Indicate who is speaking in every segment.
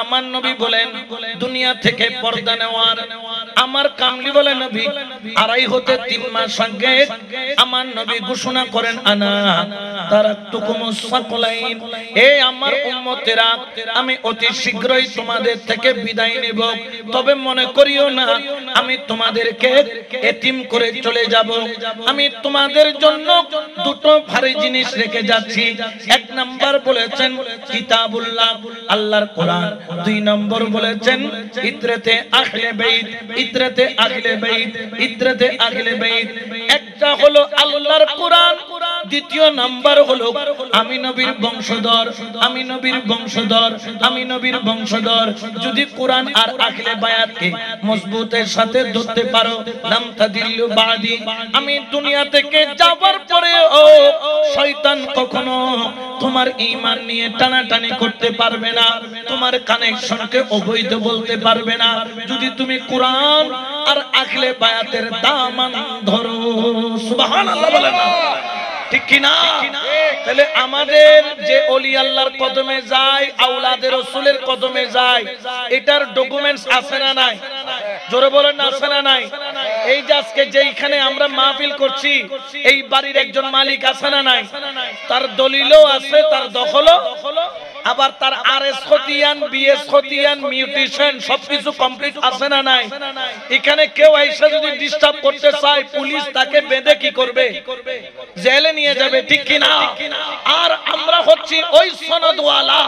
Speaker 1: আমার নবী বলেন দুনিয়া থেকে পর্দা নেওয়ার আমার কামলি বলে নবী 2.5 হতে 3 মাস আগে আমার নবী ঘোষণা করেন আনা তারাকতুকুমুস সাকলাইন, এ আমার উম্মতেরা আমি অতি শীঘ্রই তোমাদের থেকে বিদায় নেব, তবে মনে করিও না আমি তোমাদেরকে এতিম করে চলে যাব। আমি তোমাদের জন্য দুটো ভারী জিনিস রেখে যাচ্ছি। 1 নাম্বার বলেছেন কিতাবুল্লাহ, আল্লাহর কোরআন। 2 নম্বর বলেছেন ইত্রাতে আহলে বাইত, ইত্রাতে আহলে বাইত, ইত্রাতে আহলে বাইত। একটা হলো আল্লাহর কোরআন, দ্বিতীয় নাম্বার হলো আমি নবীর বংশধর, আমি নবীর বংশধর, আমি নবীর বংশধর। যদি কোরআন আর আহলে বায়াতকে মজবুতের সাথে ধরতে পারো লাম তাদিল্লু বাদি, আমি দুনিয়া থেকে যাবার পরেও শয়তান কখনো তোমার ঈমান নিয়ে টানাটানি করতে পারবে না, তোমার কানেকশনকে অবৈধ বলতে পারবে না, যদি তুমি কোরআন আর আহলে বায়াতের দামান ধরো। সুবহানাল্লাহ বলে না, ঠিক কি না? তাহলে আমাদের যে ওলি আল্লাহর কদমে যায়, আওলাদে রাসূলের কদমে যায়, এটার ডকুমেন্টস আছে না নাই? জোরে বলেন না, আছে না নাই? এই যে আজকে যেখানে আমরা মাহফিল করছি, এই বাড়ির একজন মালিক আছে না নাই? তার দলিলও আছে, তার দখলও, আবার তার আরএস খতিয়ান, বিএস খতিয়ান, মিউটেশন সবকিছু কমপ্লিট আছে না নাই? এখানে কেউ আইসা যদি ডিস্টার্ব করতে চায়, পুলিশ তাকে বেঁধে কি করবে? জেলে নিয়ে যাবে, ঠিক কি না? আর আমরা হচ্ছি ওই সনদওয়ালা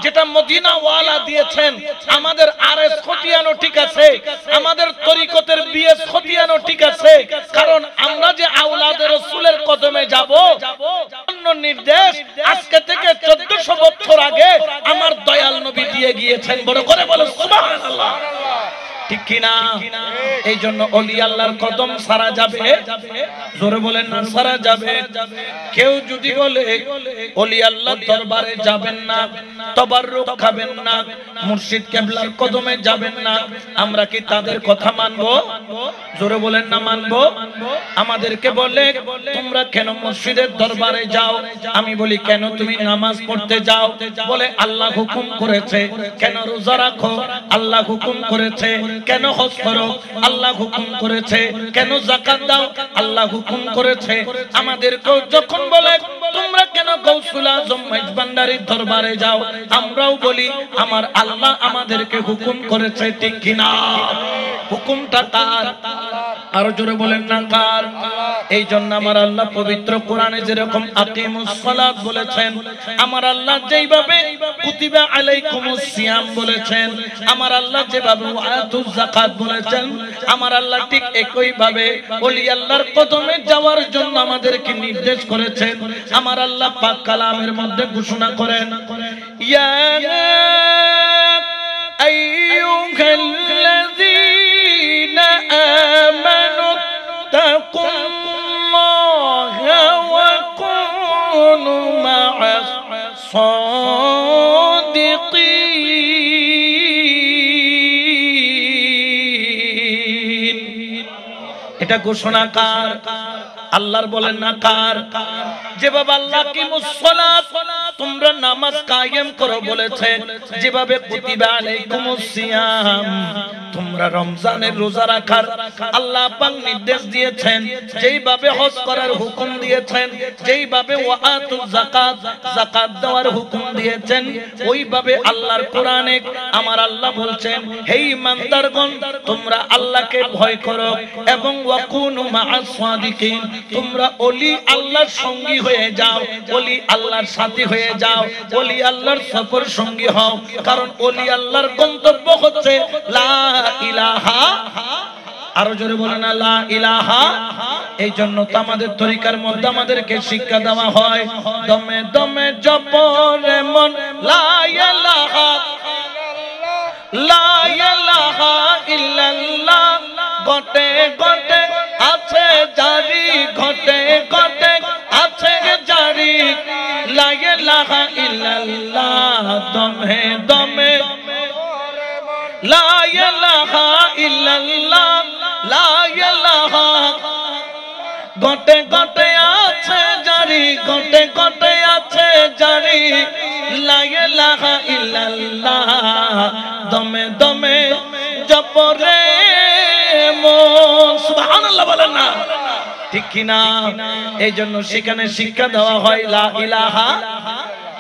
Speaker 1: যেটা মদিনাওয়ালা দিয়েছেন। আমাদের আরএস খতিয়ানও ঠিক আছে, আমাদের তরিকতের বিএস খতিয়ানও ঠিক আছে, কারণ আমরা যে আওলাদে রাসূলের কদমে যাব, অন্য নির্দেশ আজকে থেকে 1400 বছর আগে আমার দয়াল নবী দিয়ে গিয়েছেন। বড় করে বলো সুবহানাল্লাহ, ঠিক কি না? এই জন্য ওলি আল্লাহর কদম সারা যাবে, জোরে বলেন না, সারা যাবে। কেউ যদি বলে ওলি আল্লাহর দরবারে যাবেন না, তাবাররুক খাবেন না, মুর্শিদ কিবলার কদমে যাবেন না, আমরা কি তাদের কথা মানবো? জোরে বলেন না, মানবো? আমাদেরকে বলে তোমরা কেন মুর্শিদের দরবারে যাও? আমি বলি কেন তুমি নামাজ পড়তে যাও? বলে আল্লাহ হুকুম করেছে। কেন রোজা রাখো? আল্লাহ হুকুম করেছে। কেন হজ করো? আল্লাহ হুকুম করেছে। কেন যাকাত দাও? আল্লাহ হুকুম করেছে। আমাদেরকেও যখন বলে তোমরা কেন গৌসুল আজম মেজবান্ডারির দরবারে যাও, আমরাও বলি আমার আল্লাহ আমাদেরকে হুকুম করেছে, ঠিক কি না? হুকুমটা কার? আরো জোরে বলেন না, কার? এই জন্য আমার আল্লাহ পবিত্র কোরআনে যেরকম আকিমুস সালাত বলেছেন, আমার আল্লাহ যেইভাবে কুতিবা আলাইকুমুস সিয়াম বলেছেন, আমার আল্লাহ যেভাবে ওয়াতুজ যাকাত বলেছেন, আমার আল্লাহ ঠিক একই ভাবে ওলি আল্লাহর কদমে যাওয়ার জন্য আমাদেরকে নির্দেশ করেছেন। আমার আল্লাহ পাক কালামের মধ্যে ঘোষণা করেন, ইয়া আইয়ুহাল্লাযীনা আমানু তাকুল্লাহা ওয়া কুনু মা'আস সাদিকিন। এটা ঘোষণা কার? আল্লাহর বলেন না, কার? যেভাবে আল্লাহ কিমুস সালাত, তোমরা নামাজ কায়েম করো বলেছে, যেভাবে কুতিবা আলাইকুমুস সিয়াম, তোমরা রমজানের রোজা রাখার আল্লাহ পাক নির্দেশ দিয়েছেন, যেইভাবে হজ করার হুকুম দিয়েছেন, যেইভাবে ওয়াতুজ যাকাত, যাকাত দেওয়ার হুকুম দিয়েছেন, ওইভাবে আল্লাহর কোরআনে আমার আল্লাহ বলছেন, হে ঈমানদারগণ তোমরা আল্লাহকে ভয় করো এবং ওয়াকুনু মা'আস সাদিকিন, তোমরা ওলি আল্লাহর সঙ্গী হয়ে যাও, ওলি আল্লাহর সাথী হয়ে যাও, ওলি আল্লাহর সফর সঙ্গী হও। কারণ ওলি আল্লাহর গন্তব্য হচ্ছে লা ইলাহা, আরো জোরে বলেন না, লা ইলাহা। এই জন্য তো আমাদের তরিকার মধ্যে আমাদেরকে শিক্ষা দেওয়া হয়, দমে দমে জপরে মন লা ইলাহা, লা ইলাহা ইল্লাল্লাহ, গটে গটে আছে জারি, ঘটে ঘটে আছে জারি, লা ইলাহা ইল্লাল্লাহ, দমে দমে লা ইলাহা ইল্লাল্লাহ, লা ইলাহা, গটে গটে আছে জারি, গটে গটে আছে জারি লা ইলাহা ইল্লাল্লাহ দমে দমে জপরে মন সুবহানাল্লাহ বলেন না ঠিক কি না এই জন্য সেখানে শিক্ষা দেওয়া হয় লা ইলাহা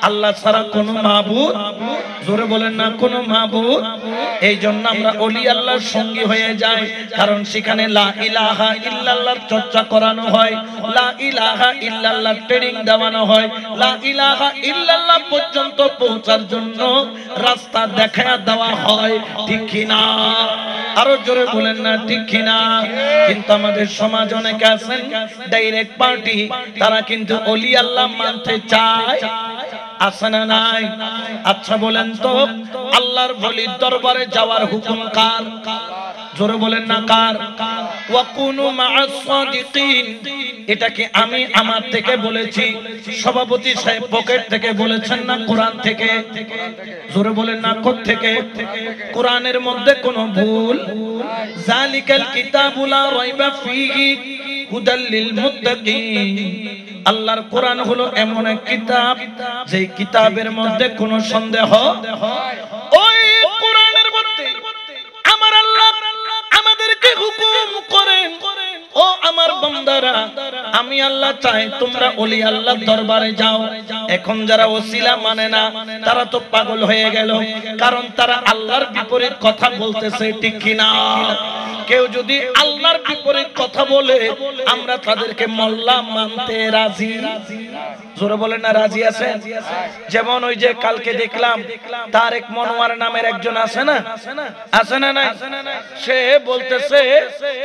Speaker 1: আল্লাহ ছাড়া কোনো মাবুদ জোরে বলেন না কোনো মাবুদ এই জন্য আমরা ওলি আল্লাহর সঙ্গী হয়ে যাই কারণ সেখানে লা ইলাহা ইল্লাল্লাহর চর্চা করানো হয় লা ইলাহা ইল্লাল্লাহ ট্রেনিং দেওয়ানো হয় লা ইলাহা ইল্লাল্লাহ পর্যন্ত পৌঁছার জন্য রাস্তা দেখায়া দেওয়া হয় ঠিক কি না আরো জোরে বলেন না ঠিক কি না কিন্তু আমাদের সমাজ অনেকে আছেন ডাইরেক্ট পার্টি তারা কিন্তু ওলি আল্লাহ মানতে চায় আসনা নাই আচ্ছা বলেন তো আল্লাহর ওলির দরবারে যাওয়ার হুকুম কার জোরে বলেন না কার ওয়াকুনু মা'আস সাদিকিন এটা কি আমি আমার থেকে বলেছি সভাপতি সাহেব পকেট থেকে বলেছেন না কোরআন থেকে জোরে বলেন না কোথ থেকে কোরআনের মধ্যে কোনো ভুল জালিকাল কিতাবু লা রাইবা ফীহি হুদাল লিল মুত্তাকিন আল্লাহর কোরআন হলো এমন এক কিতাব যেই কিতাবের মধ্যে কোনো সন্দেহ ওই কোরআনের মধ্যে আমার আল্লাহ আমাদেরকে হুকুম করেন ও আমার বান্দারা আমি আল্লাহ চাই তোমরা ওলি আল্লাহর দরবারে যাও এখন যারা ওসিলা মানে না তারা তো পাগল হয়ে গেল কারণ তারা আল্লাহর বিপরীত কথা বলতেছে ঠিক কি না কেউ যদি আল্লাহর বিপরীত কথা বলে আমরা তাদেরকে মোল্লা মানতে রাজি জোরে বলেন না রাজি আছেন যেমন ওই যে কালকে দেখলাম তারেক মনোয়ার নামের একজন আছে না নাই সে বলতেছে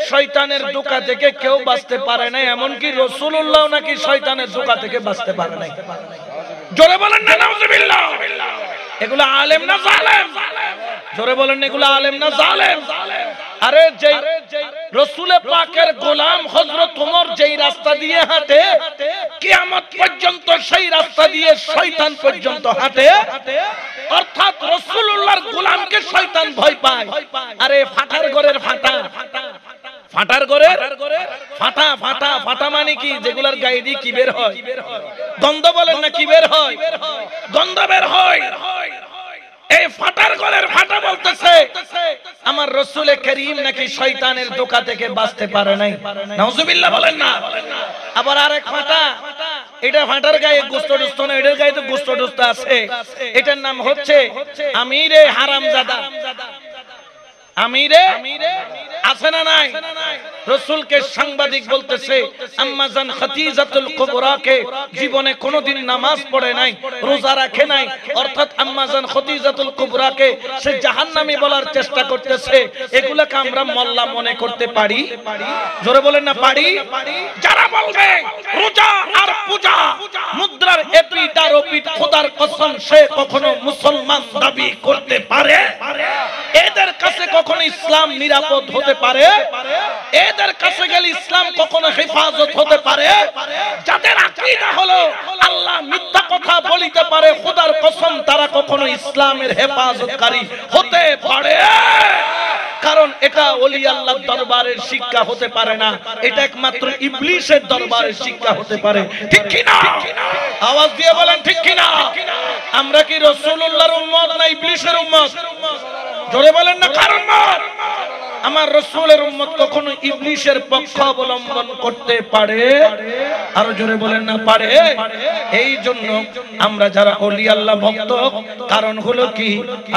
Speaker 1: শয়তানের ধোঁকা থেকে কেউ বাঁচতে পারে না এমনকি রাসূলুল্লাহ নাকি শয়তানের ধোঁকা থেকে বাঁচতে পারে না জোরে বলেন না নাউজুবিল্লাহ এগুলো আলেম না জালেম জোরে বলেন এগুলো আলেম না জালেম আরে যেই রাসূল পাকের গোলাম হযরত ওমর যেই রাস্তা দিয়ে হাঁটে কিয়ামত পর্যন্ত সেই রাস্তা দিয়ে শয়তান পর্যন্ত হাঁটে অর্থাৎ রাসূলুল্লাহর গোলামকে শয়তান ভয় পায় আরে ফাটার ঘরের ফাটা ফাটার ঘরের ফাটা ফাটা ফাটা মানে কি যেগুলার গায়ে দিয়ে কি বের হয় গন্ধ বলেন না কি বের হয় গন্ধ বের হয় এই ফাটার ঘরের ফাটা বলতেছে আমার রাসূল করিম নাকি শয়তানের ধোঁকা থেকে বাঁচতে পারে নাই নাউজুবিল্লাহ বলেন না আবার আরেক ফাটা এটা ফাটার গায়ে গোশত টুস্ত না এটার গায়ে তো গোশত টুস্ত আছে এটার নাম হচ্ছে আমিরে হারামজাদা আমিরে আছে না নাই রাসূলকে সাংবাদিক বলতেছে আম্মা জান খাদিজাতুল কুবরাকে জীবনে কোনোদিন নামাজ পড়ে নাই রোজা রাখে নাই অর্থাৎ আম্মা জান খাদিজাতুল কুবরাকে সে জাহান্নামী বলার চেষ্টা করতেছে এগুলাকে আমরা মোল্লা মনে করতে পারি জোরে বলেন না পারি যারা বলবে রোজা আর পূজা মুদ্রার এপিট আর ওপিট খোদার কসম সে কখনো মুসলমান দাবি করতে পারে এদের কাছে কখনো ইসলাম নিরাপদ হতে পারে এদের কাছে গেলে ইসলাম কখনো হেফাজত হতে পারে যাদের আকীদা হলো আল্লাহ মিথ্যা কথা বলিতে পারে খোদার কসম তারা কখনো ইসলামের হেফাজতকারী হতে পারে কারণ এটা ওলি আল্লাহর দরবারের শিক্ষা হতে পারে না এটা একমাত্র ইবলিসের দরবারের শিক্ষা হতে পারে ঠিক কি না আওয়াজ দিয়ে বলেন ঠিক কি না আমরা কি রাসূলুল্লাহর উম্মত না ইবলিসের উম্মত জোরে বলেন না কার উম্মত আমার রাসূলের উম্মত কখনো ইবলিসের পক্ষ অবলম্বন করতে পারে আরো জোরে বলেন না পারে এই জন্য আমরা যারা ওলি আল্লাহ ভক্ত কারণ হলো কি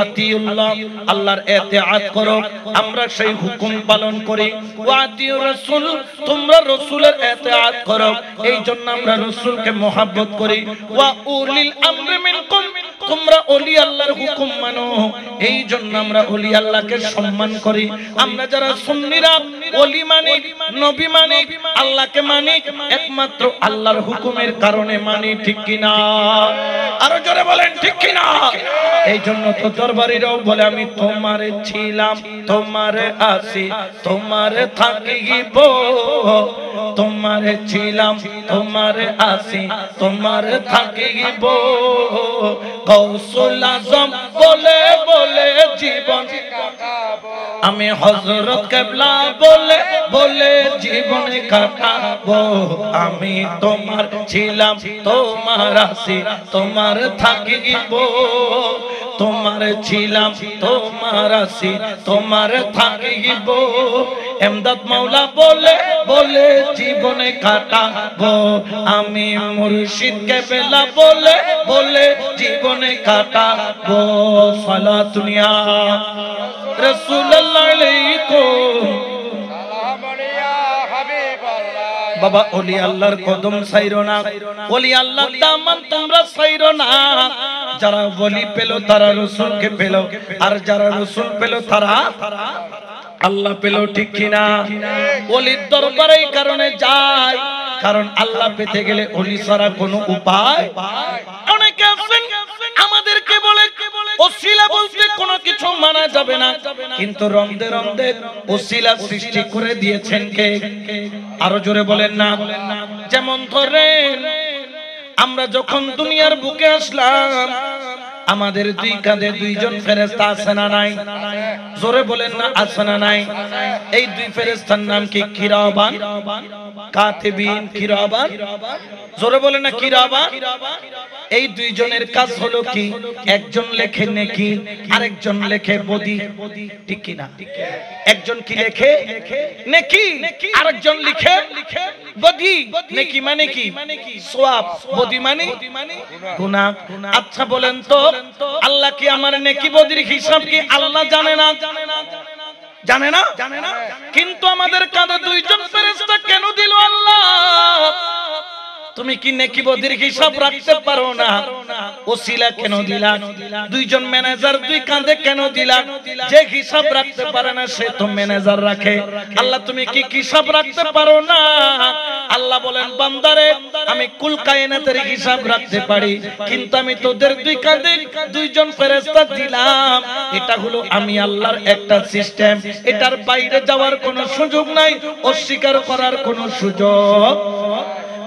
Speaker 1: আতিউল্লাহ আল্লাহর ইতিআত করো আমরা সেই হুকুম পালন করি ওয়া আতিউর রাসূল তোমরা রাসূলের ইতিআত করো এই জন্য আমরা রাসূলকে মহব্বত করি ওয়া উলিল আমরি মিনকুম তোমরা ওলি আল্লাহর হুকুম মানো এই জন্য আমরা ওলি আল্লাহকে সম্মান করি আমরা যারা সুন্নিরা ওলি মানি নবী মানি আল্লাহকে মানি একমাত্র আল্লাহর হুকুমের কারণে মানি ঠিক কি না আরো জোরে বলেন ঠিক কি না এই জন্য তো দরবারিরাও বলে আমি তোমারে ছিলাম তোমারে আছি তোমারে থাকিব তোমারে ছিলাম তোমারে আছি তোমারে থাকিব গৌসুল আজম বলে বলে জীবন কাটাবো আমি হযরত কিবলা বলে বলে জীবনে কাটাবো আমি তোমার ছিলাম তোমার আছি তোমার থাকিব তোমার ছিলাম তোমার আছি তোমার থাকিব এমদাদ মাওলা বলে বলে জীবনে কাটাবো আমি মুর্শিদ কিবলা বলে বলে জীবনে কাটাবো সালাতুন ইয়া রাসূলুল্লাহ আলাইকুম সালাম ইয়া হাবিবাল্লাহ বাবা ওলি আল্লাহর কদম ছাইরো না ওলি আল্লাহর দামান তোমরা ছাইরো না যারা ওলি পেল তারা রাসূলকে পেল আর যারা রাসূল পেল তারা আল্লাহ পেল ঠিক কিনা ওলির দরবারে এই কারণে যায় কারণ আল্লাহ পেতে গেলে ওলি ছাড়া কোনো উপায় অনেকে আছেন আমাদেরকে বলে ওসিলা বলতে কোনো কিছু মানা যাবে না কিন্তু রন্দে রন্দে ওসিলা সৃষ্টি করে দিয়েছেন কে আরো জোরে বলেন না যেমন ধরেন আমরা যখন দুনিয়ার বুকে আসলাম আমাদের দুই কাঁধে দুইজন ফেরেশতা আছে না নাই জোরে বলেন না আছে না নাই এই দুই ফেরেশতার নাম কি কিরামান কাতিবিন কিরামান জোরে বলেন না কিরামান এই দুইজনের কাজ হলো কি একজন লেখে নেকি আরেকজন লেখে বদি ঠিক কি না একজন কি লেখে নেকি আরেকজন লিখে বদি নেকি মানে কি সওয়াব বদি মানে গুনাহ আচ্ছা বলেন তো আল্লাহ কি আমার নেকি বদির হিসাব কি আল্লাহ জানে না জানে না কিন্তু আমাদের কাঁধে দুইজন ফেরেশতা কেন দিল আল্লাহ তুমি কি নেকি বদির হিসাব রাখতে পারো না ওসিলা কেন দিলা দুইজন ম্যানেজার দুই কাঁধে কেন দিলা যে হিসাব রাখতে পারে না সে তো ম্যানেজার রাখে আল্লাহ তুমি কি হিসাব রাখতে পারো না আল্লাহ বলেন বান্দারে আমি কুল কায়নাতের হিসাব রাখতে পারি কিন্তু আমি তোদের দুই কাঁধে দুইজন ফেরেশতা দিলাম এটা হলো আমি আল্লাহর একটা সিস্টেম এটার বাইরে যাওয়ার কোনো সুযোগ নাই অস্বীকার করার কোনো সুযোগ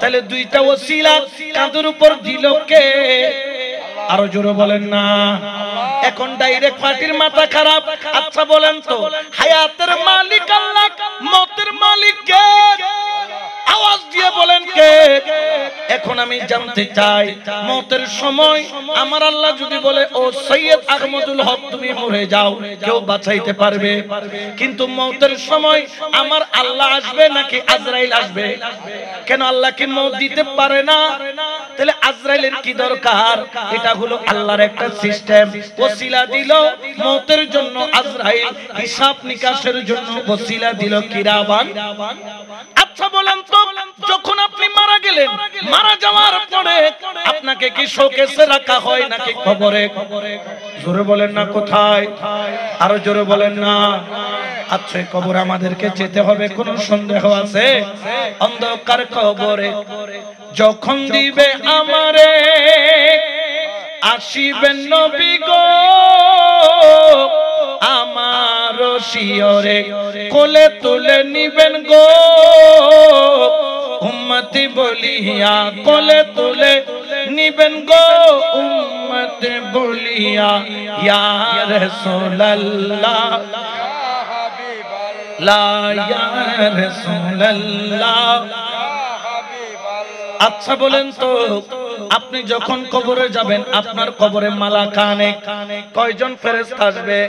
Speaker 1: তাহলে দুইটা ওসিলা কাঁধের উপর দিল কে আরো জোরে বলেন না এখন ডাইরেক্ট পার্টির মাথা খারাপ আচ্ছা বলেন তো হায়াতের মালিক আল্লাহ মতের মালিক কে আওয়াজ দিয়ে বলেন কে এখন আমি জানতে চাই মতের সময় আমার আল্লাহ যদি বলে ও সৈয়দ আহমদুল হক তুমি মরে যাও কেউ বাঁচাইতে পারবে কিন্তু মতের সময় আমার আল্লাহ আসবে নাকি আজরাইল আসবে কেন আল্লাহ কি মত দিতে পারে না তাহলে আজরাইলের কি দরকার এটা হলো আল্লাহর একটা সিস্টেম ওসিলা দিল মতের জন্য আজরাইল হিসাব নিকাশের জন্য ওসিলা দিল কিরামান আচ্ছা বলেন তো যখন আপনি মারা গেলেন মারা যাওয়ার পরে আপনাকে কি শোকেসে রাখা হয় নাকি কবরে জোরে বলেন না কোথায় আরো জোরে বলেন না আচ্ছা কবরে আমাদেরকে যেতে হবে কোনো সন্দেহ আছে অন্ধকার কবরে যখন দিবে আমারে আসিবেন নবী গো আমার শিয়রে কোলে তুলে নিবেন গো উম্মতি বলিয়া কোলে তুলে নিবেন গো উম্মতি বলিয়া ইয়া রাসূলুল্লাহ ইয়া হাবিবাল্লাহ ইয়া রাসূলুল্লাহ আচ্ছা বলেন তো আপনি যখন কবরে যাবেন আপনার কবরে মালাকানে কয়জন ফেরেশতা আসবে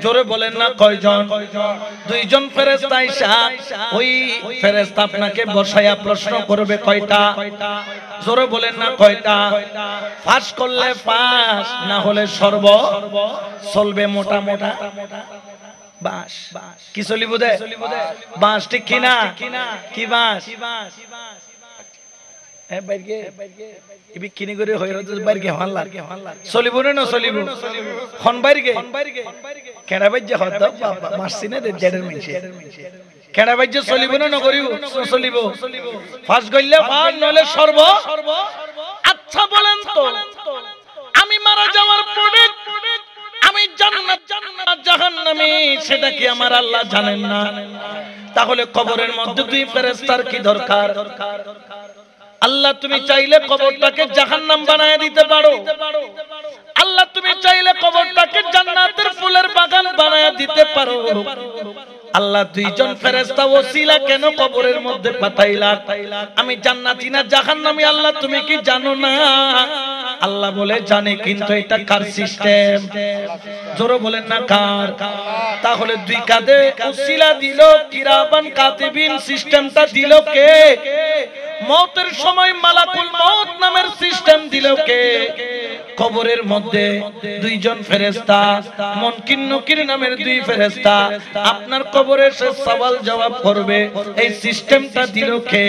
Speaker 1: জোরে বলেন না কয়জন দুইজন ফেরেশতা আইসা ওই ফেরেশতা আপনাকে বসায়া প্রশ্ন করবে কয়টা জোরে বলেন না কয়টা ফাঁস করলে ফাঁস না হলে সর্ব চলবে মোটা মোটা বাস কি চলিব দে বাস ঠিক কিনা কি বাস কিনি করে বাইরে চলিব না চলিব কেনা বাজ্যে মারছি না জেডের মিশে কেনা বাজ্যে চলিব না নকরিব চলিব ফাঁস গইলে ফাঁস নলে সর্ব আচ্ছা বলেন তো আমি মারা যাওয়ার পরে আমি জান্নাত জাহান্নামী সেটা কি আমার আল্লাহ জানেন না তাহলে কবরের মধ্যে দুই ফেরেশতার কি দরকার আল্লাহ তুমি চাইলে কবরটাকে জাহান্নাম বানায় দিতে পারো আল্লাহ তুমি চাইলে কবরটাকে জান্নাতের ফুলের বাগান বানায় দিতে পারো, আল্লাহ দুইজন ফেরেশতা ওসিলা কেন কবরের মধ্যে পাঠাইলা? আমি জান্নাতি না জাহান্নামী আল্লাহ তুমি কি জানো না? আল্লাহ বলে জানে, কিন্তু এটা কার সিস্টেম? জোরে বলেন না কার? তাহলে দুই কাঁধে ওসিলা দিল, কিরামান কাতিবিন সিস্টেমটা দিল কে? মওতের সময় মালাকুল মওত নামের সিস্টেম দিল কে? কবরের মধ্যে দুইজন ফেরেশতা, মুনকির নকির নামের দুই ফেরেশতা আপনার কবরে এসে সওয়াল জবাব করবে, এই সিস্টেমটা দিল কে?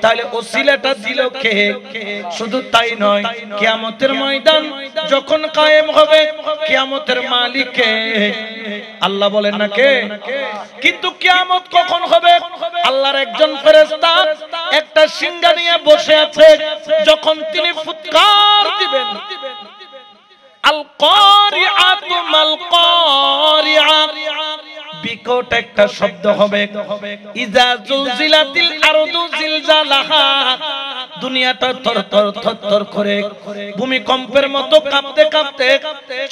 Speaker 1: তাহলে ওসিলাটা দিল কে? শুধু তাই নয়, কিয়ামতের ময়দান যখন কায়েম হবে, কিয়ামতের মালিক কে? আল্লাহ বলেন না কে? কিন্তু কিয়ামত কখন হবে? আল্লাহর একজন ফেরেশতা একটা সিংহা নিয়ে বসে আছে, যখন তিনি ফুৎকার দিবেন, আল কারিআতু মাল কারিআ, বিকট একটা শব্দ হবে, ইজা জুলজিলাতিল আরদু জিলজালাহা, দুনিয়াটা থরথর থরথর করে ভূমিকম্পের মতো কাঁপতে কাঁপতে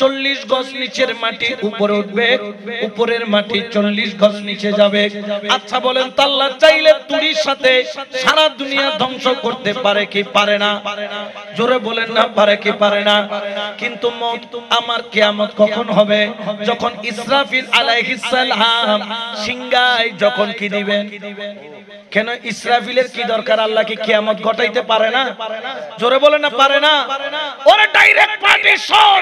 Speaker 1: 40 গজ নিচের মাটি উপরে উঠবে, উপরের মাটি 40 গজ নিচে যাবে। আচ্ছা বলেন তো আল্লাহ চাইলে তুড়ির সাথে সারা দুনিয়া ধ্বংস করতে পারে কি পারে না? জোরে বলেন না, পারে কি পারে না? কিন্তু মওত আমার কিয়ামত কখন হবে? যখন ইসরাফিল আলাইহিস সালাম সিংহায় যখন কি দিবেন। কেন ইসরাফিলের কি দরকার? আল্লাহ কি কিয়ামত ঘটাইতে পারে না? জোরে বলেন না, পারে না? ওরে ডাইরেক্ট পার্টিশন,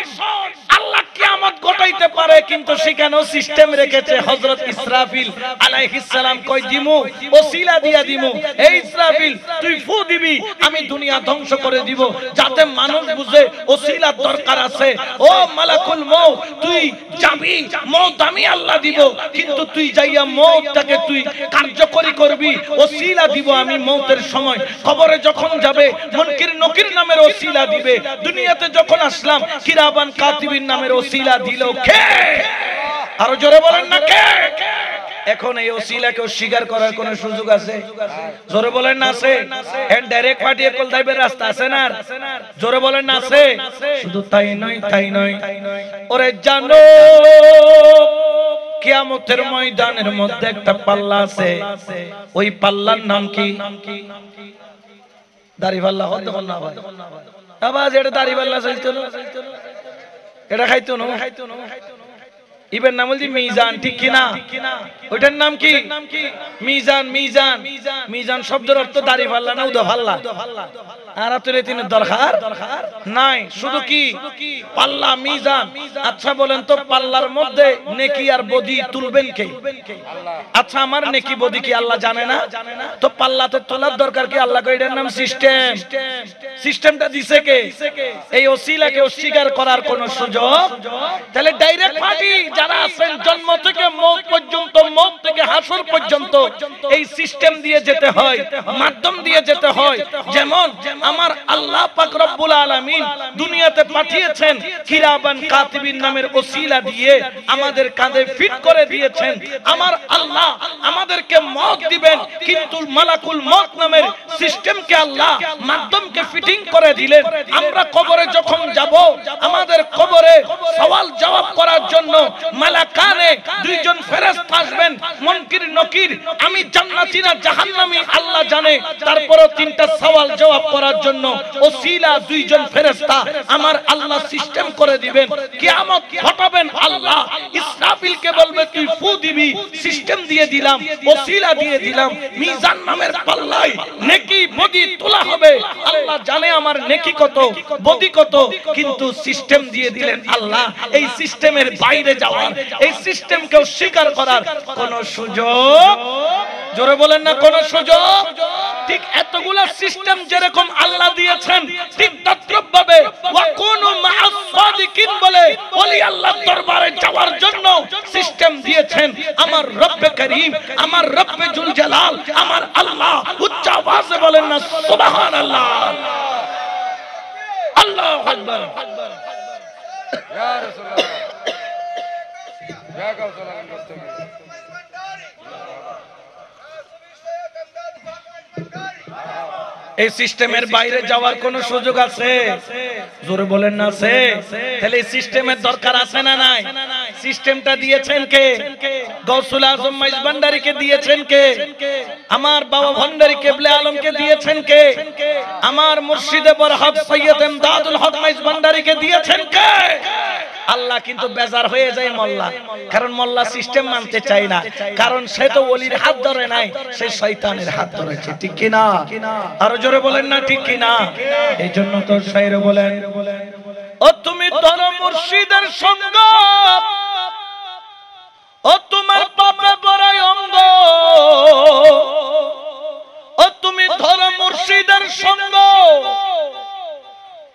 Speaker 1: আল্লাহ কিয়ামত ঘটাইতে পারে, কিন্তু সেখানেও সিস্টেম রেখেছে। হযরত ইসরাফিল আলাইহিস সালাম কই দিমু, ওসিলা দিয়া দিমু, এই ইসরাফিল তুই ফু দিবি, আমি দুনিয়া ধ্বংস করে দিব, যাতে মানুষ বুঝে ওসিলার দরকার আছে। ও মালাকুল মউত তুই যাবি, মউত আমি আল্লাহ দিব, কিন্তু তুই যাইয়া মউতটাকে তুই কার্যকরী করবি, ওসিলা দিব আমি মউতের সময়। কবরে যখন যাবে মুনকির নকির নামের ওসিলা দিবে, দুনিয়াতে যখন আসলাম কিরামান কাতিবিন নামের ওসিলা দিল কে? আরো জোরে বলেন না কে? এখন এই ওসিলাকে অস্বীকার করার কোন সুযোগ আছে? জোরে বলেন না আছে? এন্ড ডাইরেক্ট পাঠিয়ে কল দাইবের রাস্তা আছে না? জোরে বলেন না আছে? শুধু তাই নয়, তাই নয়, ওরে জানো কিয়ামতের ময়দানের মধ্যে একটা পাল্লা আছে, ওই পাল্লার নাম কি? দাড়ি পাল্লা। হতে বল না ভাই, আবার এটা দাড়ি পাল্লা চলতো না, এটা খাইতো না, ইবের নাম বলছি মিজান, ঠিক কিনা? ওইটার নাম কি? মিজান। মিজান, মিজান শব্দের অর্থ দাড়ি পাল্লা না উদা পাল্লা। আর তুলে তিন দরকার নাই, শুধু কি পাল্লা, মিজান। আচ্ছা বলেন তো পাল্লার মধ্যে নেকি আর বদি তুলবেন কে? আচ্ছা আমার নেকি বদি কি আল্লাহ জানে না? তো পাল্লাতে তোলার দরকার কি? আল্লাহ কই এটার নাম সিস্টেম। সিস্টেমটা দিছে কে? এই ওসিলাকে অস্বীকার করার কোন সুযোগ? তাহলে ডাইরেক্ট পার্টি যারা আছেন জন্ম থেকে মওত পর্যন্ত, মওত থেকে হাসর পর্যন্ত এই সিস্টেম দিয়ে যেতে হয়, মাধ্যম দিয়ে যেতে হয়। যেমন আমার আল্লাহ পাক রব্বুল আলামিন দুনিয়াতে পাঠিয়েছেন কিরামান কাতিবিন নামের ওসিলা দিয়ে, আমাদের কাঁধে ফিট করে দিয়েছেন। আমার আল্লাহ আমাদেরকে মওত দিবেন, কিন্তু মালাকুল মওত নামের সিস্টেমকে আল্লাহ মাধ্যমকে ফিটিং করে দিলেন। আমরা কবরে যখন যাব, আমাদের কবরে সওয়াল জবাব করার জন্য মালাকানে দুইজন ফেরেশতা আসবেন, মুনকির নকির। আমি জান্নাতি না জাহান্নামী আল্লাহ জানে, তারপরেও তিনটা সওয়াল জবাব করার জন্য ওসিলা দুইজন ফেরেশতা আমার আল্লাহ সিস্টেম করে দিবেন। কিয়ামত ঘটাবেন আল্লাহ। ইসরাফিলকে বলবে তুই ফু দিবি, সিস্টেম দিয়ে দিলাম, ওসিলা দিয়ে দিলাম, মিজান নামের পাল্লায় নেকি বদি তোলা হবে। আল্লাহ জানে আমার নেকি কত, বদি কত, কিন্তু সিস্টেম দিয়ে দিলেন আল্লাহ। এই সিস্টেমের বাইরে যাওয়ার, এই সিস্টেমকে অস্বীকার করার কোন সুযোগ, জোরে বলেন না কোন সুযোগ? ঠিক এতগুলা সিস্টেম যেরকম আল্লাহ দিয়েছেন, ঠিক তদ্রুপভাবে ওয়াকুনু মা'আস সাদিকিন বলে ওলি আল্লাহর দরবারে যাওয়ার জন্য সিস্টেম দিয়েছেন আমার রব্বে করিম, আমার রব্বে জুল জালাল, আমার আল্লাহ। উচ্চ আওয়াজে বলেন না সুবহানাল্লাহ, আল্লাহু আকবার। ইয়া রাসূলুল্লাহ, ইয়া কাউসালাম। এই সিস্টেমের বাইরে যাওয়ার কোন সুযোগ আছে? জোরে বলেন না আছে? তাহলে এই সিস্টেমের দরকার আছে না নাই? সিস্টেমটা দিয়েছেন কে? গৌসুল আজম মাইজ ভান্ডারীকে দিয়েছেন কে? আমার বাবা ভান্ডারী কেবলে আলমকে দিয়েছেন কে? আমার মুর্শিদে বরহক সৈয়দ ইমদাদুল হক মাইজ ভান্ডারীকে দিয়েছেন কে? আল্লাহ কিন্তু বেজার হয়ে যায় মোল্লা, কারণ মোল্লা সিস্টেম মানতে চায় না, কারণ সে তো ওলির হাত ধরে নাই, সে শয়তানের হাত ধরেছে। ঠিক কি না? আরো জোরে বলেন না ঠিক কি না? এই জন্য তো শায়ের বলেন, ও তুমি ধরো মুর্শিদের সঙ্গ, ও তোমার পাপে বড়াই অঙ্গ, ও তুমি ধরো মুর্শিদের সঙ্গ,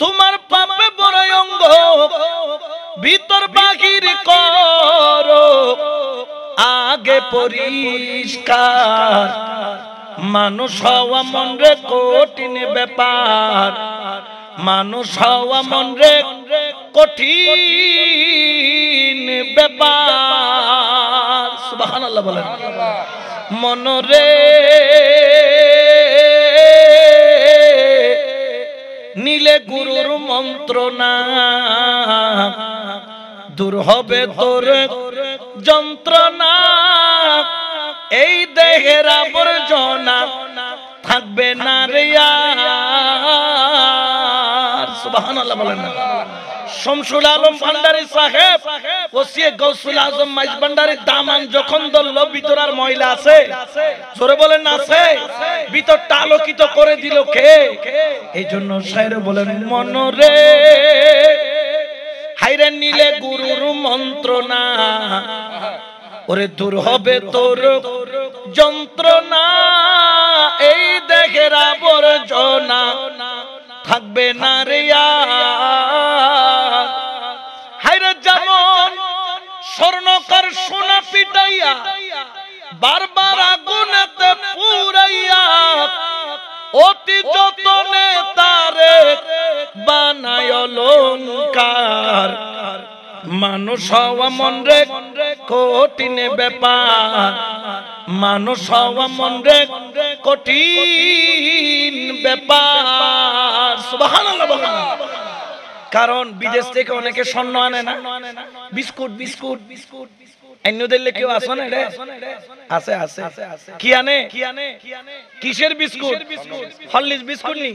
Speaker 1: তোমার পাপে বড়াই অঙ্গ, ভিতর বাহির করো আগে পরিষ্কার, মানুষ হওয়া মন রে কঠিন ব্যাপার, মানুষ হওয়া মন রে কঠিন ব্যাপার। সুবহানাল্লাহ বলেন। মনরে নীলে গুরুর মন্ত্রণা, দূর হবে তোর যন্ত্রণা, এই দেহের আবর্জনা থাকবে না রে আর। সুবহানাল্লাহ বলেন না। শামসুল আলম ভান্ডারী সাহেব ওসিয়ে গৌসুল আজম মাইজ ভান্ডারীর দামান যখন ধরল, ভিতর আর ময়লা আছে? জোরে বলেন না আছে? ভিতরটা আলোকিত করে দিল কে? এই জন্য শায়ের বলেন, মনরে হাইরে নীলে গুরুর মন্ত্রণা, ওরে দূর হবে তোর যন্ত্রণা, এই দেহের আবর্জনা থাকবে না রে আর। হাইরে যেমন স্বর্ণকার সোনা পিটাইয়া বারবার আগুনেতে পুরাইয়া অতি যতনে তারে বানায় অলংকার, মানুষ হওয়া মন রে কঠিন ব্যাপার, মানুষ হওয়া মন রে কঠিন ব্যাপার। সুবহানাল্লাহ বলেন। কারণ বিদেশ থেকে অনেকে স্বর্ণ আনে না, বিস্কুট বিস্কুট বিস্কুট কেউ আসে না? আছে আছে। কি আনে? কিসের বিস্কুট? হরলিক্স বিস্কুট নি,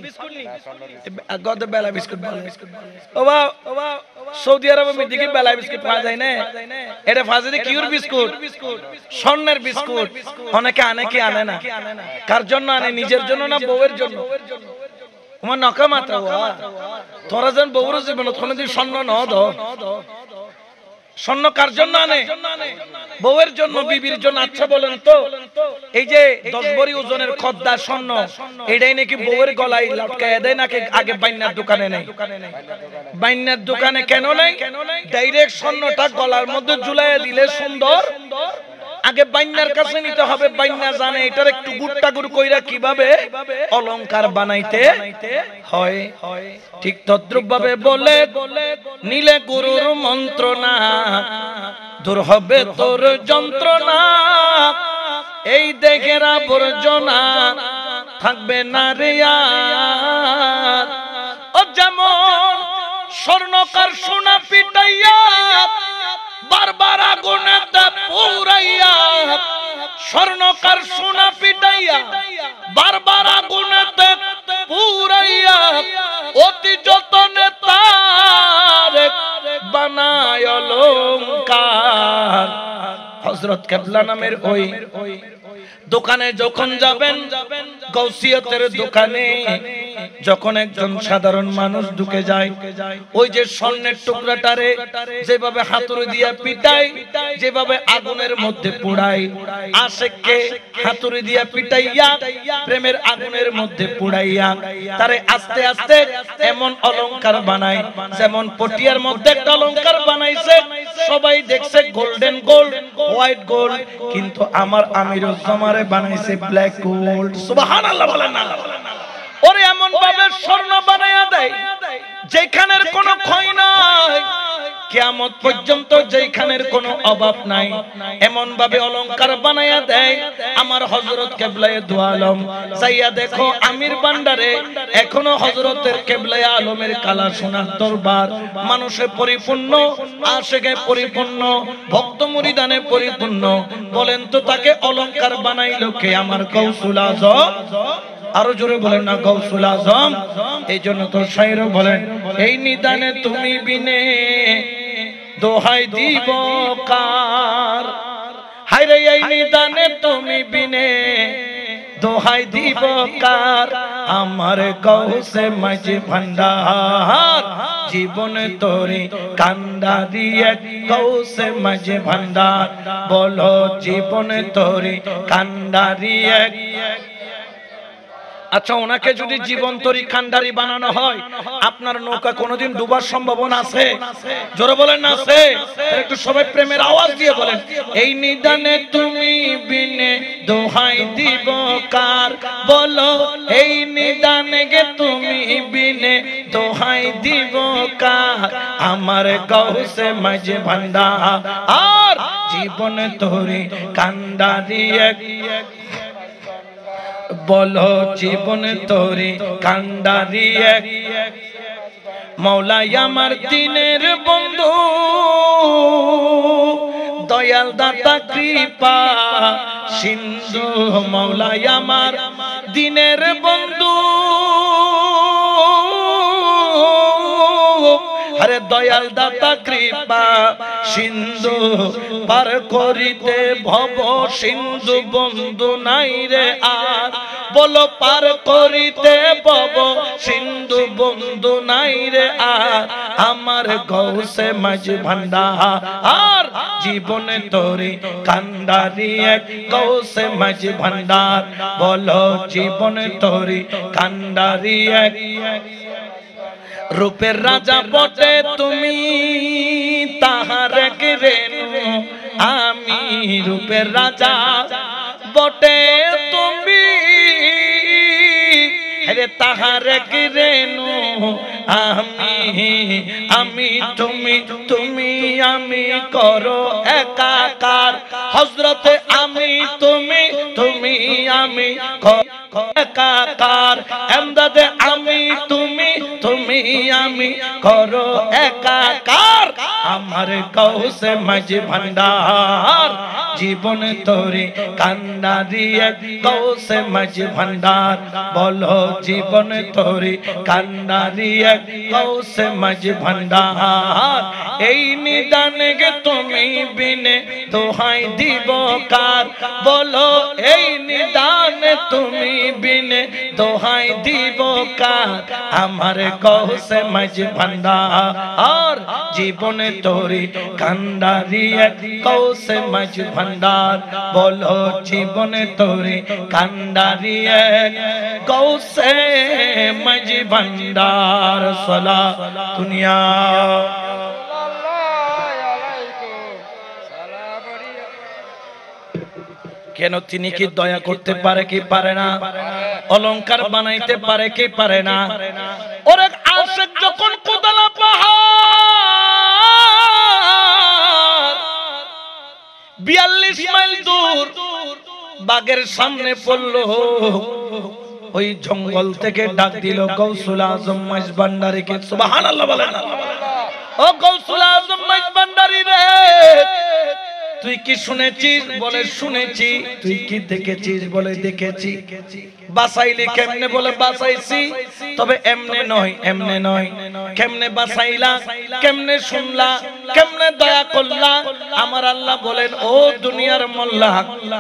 Speaker 1: গদ বেলা বিস্কুট বলে। ও বাবা, সৌদি আরবে মেদিকে বেলা বিস্কুট পাওয়া যায় না, এটা ফাজে কিউর বিস্কুট, স্বর্ণের বিস্কুট। অনেকে আনে, কি আনে না? কার জন্য আনে? নিজের জন্য না বউয়ের জন্য? তোমার নকা মাত্রা তোরা যেন বউর জীবন কোনদিন স্বর্ণ ন দো। স্বর্ণ কার জন্য আনে? বউয়ের জন্য, বিবির জন্য। আচ্ছা বলেন তো, এই যে 10 ভরি ওজনের খদ্দা স্বর্ণ, এটাই নাকি বউয়ের গলায় লটকায় দেয় নাকি আগে বাইনার দোকানে নেই? বাইনার দোকানে কেন নেই? ডাইরেক্ট স্বর্ণটা গলার মধ্যে ঝুলাইয়া দিলে সুন্দর, আগে বাইনার কাছে নিতে হবে। বাইনা জানে এটার একটু গুট্টা গুড় কইরা কিভাবে অলংকার বানাইতে হয়। ঠিক তদ্রুপ ভাবে বলে নীলে গুরুর মন্ত্রণা, দূর হবে তোর যন্ত্রণা, এই দেহের আবর্জনা থাকবে না রে আর। ও যেমন স্বর্ণকার সোনা পিটাইয়া বারবার আগুনেতে পুরাইয়া, স্বর্ণকার সোনা পিটাইয়া বারবার আগুনেতে পুরাইয়া অতি যতনে তারে বানায় অলংকার। হযরত কেবলা নামের ওই দোকানে যখন যাবেন, গৌসিয়তের দোকানে যখন একজন সাধারণ মানুষ ঢুকে যায়, ওই যে স্বর্ণের টুকরাটারে যেভাবে হাতুড়ি দিয়া পিটায়, যেভাবে আগুনের মধ্যে পোড়ায়, আশেককে হাতুড়ি দিয়া পিটাইয়া প্রেমের আগুনের মধ্যে পোড়াইয়া তারে আস্তে আস্তে এমন অলংকার বানায়, যেমন পটিয়ার মধ্যে একটা অলংকার বানাইছে, সবাই দেখছে গোল্ডেন গোল্ড, হোয়াইট গোল্ড, কিন্তু আমার আমিরুজ্জামারে বানাইছে ব্ল্যাক গোল্ড। সুবহানাল্লাহ বলেন না? ওরে এমন ভাবে স্বর্ণ বানায়া দেয় যেখানের কোনো ক্ষয় নাই, কিয়ামত পর্যন্ত যেখানের কোনো অভাব নাই এমন ভাবে অলংকার বানায়া দেয়। আমার হযরত কিবলায়ে দু আলম যাইয়া দেখো আমির ভান্ডারে এখনো হযরতের কিবলায়ে আলমের কালা সোনার দরবার মানুষে পরিপূর্ণ, আশিকে পরিপূর্ণ, ভক্ত মুরিদানে পরিপূর্ণ। বলেন তো তাকে অলংকার বানাইলো কে? আমার গাউসুল আজম। আরো জোরে বলেন না গাউসুল আজম। এই জন্য তো শায়র বলেন, এই নিদানে তুমি বিনে দোহাই দিব কার। হায়রে এই নিদানে তুমি বিনে দোহাই দিব কার। আমার গাউসে মাঝি ভান্ডার জীবনে তোরে কান্ডারি এক গাউসে মাঝি ভান্ডার। বলো জীবনে তোরে কান্ডারি এক। আচ্ছা, ওনাকে যদি জীবন তরি কান্ডারি বানানো হয় আপনার নৌকা কোনোদিন ডুবার সম্ভাবনা আছে? জোরে বলেন না আছে? একটু সবাই প্রেমের আওয়াজ দিয়ে বলেন, এই নিদানে তুমি বিনে দোহাই দিব কার। বলো এই নিদানে গে তুমি বিনে দোহাই দিব কার। আমার গাউসে মাঝে ভান্ডার আর জীবনে তোরে কান্ডারি এক। বলো জীবনে তোরে কান্ডারি এক। মওলাই আমার দিনের বন্ধু দয়াল দাতা কৃপা সিন্ধু। মওলাই আমার দিনের বন্ধু, আরে দয়াল দাতা কৃপা সিন্ধু। পার করিতে ভব সিন্ধু বন্ধু নাই রে আর। বলো পার করিতে ভব সিন্ধু বন্ধু নাই রে আর। আমার গাউসে মাঝি ভান্ডার আর জীবনে তোরে কান্ডারি এক। গাউসে মাঝি ভান্ডার বলো জীবনে তোরে কান্ডারি এক। রূপের রাজা বটে তুমি তাহার এক রেণু আমি। রূপের রাজা বটে তুমি তাহার এক রেণু আমি। আমি তুমি তুমি আমি করো একাকার। হযরতে আমি তুমি তুমি আমি একাকার। এমদাদে আমি তুমি তুমি আমি করো একাকার। আমার গাউসে মাঝি ভান্ডার জীবনে তোরে কান্ডারি এক। গাউসে মাঝি ভান্ডার বলো জীবনে তোরে কান্ডারি এক। গাউসে মাঝি ভান্ডার এই নিদানে গে তুমি বিনে দোহাই দিব কার। বলো এই নিদানে তুমি বিনে দোহাই দিব কার। আমার গাউসে মাঝি ভান্ডার আর জীবনে তোরে কান্ডারি এক। গাউসে মাঝি ভান্ডার বলো জীবনে তোরে কান্ডারি এক। গাউসে মাঝি ভান্ডার সালা দুনিয়া। কেন তিনি কি দয়া করতে পারে কি পারে না? অলংকার বানাইতে পারে কি পারে না? ওরে আশিক যখন কোদালা পাহাড় 42 মাইল দূর বাগের সামনে পড়লো, ওই জঙ্গল থেকে ডাক দিল গাউসুল আজম মাইজ ভান্ডারীকে। সুবহানাল্লাহ বলেন। ও গাউসুল আজম মাইজ ভান্ডারী রে, তুই কি শুনেছিস? বলে শুনেছি। তুই কি দেখেছিস? বলে দেখেছি। বাঁচাইলি কেমনে? বলে বাঁচাইছি, তবে এমনে নয় এমনে নয়। কেমনে বাঁচাইলা? কেমনে শুনলা? কেমনে দয়া করলা? আমার আল্লাহ বলেন, ও দুনিয়ার মোল্লা,